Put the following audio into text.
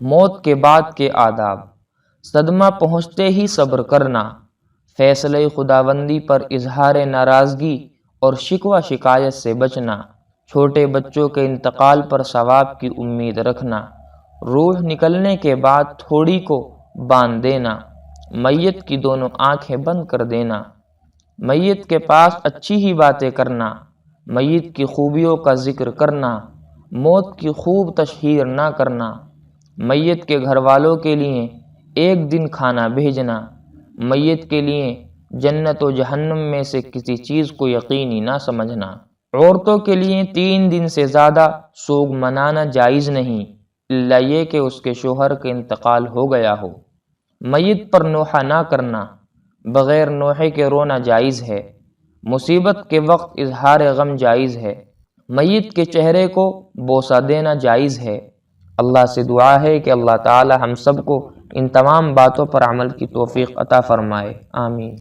موت کے بعد کے آداب۔ صدمہ پہنچتے ہی صبر کرنا، فیصلہ خداوندی پر اظہار ناراضگی اور شکوہ شکایت سے بچنا، چھوٹے بچوں کے انتقال پر ثواب کی امید رکھنا، روح نکلنے کے بعد تھوڑی کو باندھ دینا، میت کی دونوں آنکھیں بند کر دینا، میت کے پاس اچھی ہی باتیں کرنا، میت کی خوبیوں کا ذکر کرنا، موت کی خوب تشہیر نہ کرنا، میت کے گھر والوں کے لیے ایک دن کھانا بھیجنا، میت کے لیے جنت و جہنم میں سے کسی چیز کو یقینی نہ سمجھنا۔ عورتوں کے لیے 3 دن سے زیادہ سوگ منانا جائز نہیں، الا یہ کہ اس کے شوہر کا انتقال ہو گیا ہو۔ میت پر نوحہ نہ کرنا، بغیر نوحے کے رونا جائز ہے۔ مصیبت کے وقت اظہار غم جائز ہے۔ میت کے چہرے کو بوسہ دینا جائز ہے۔ اللہ سے دعا ہے کہ اللہ تعالی ہم سب کو ان تمام باتوں پر عمل کی توفیق عطا فرمائے، آمین۔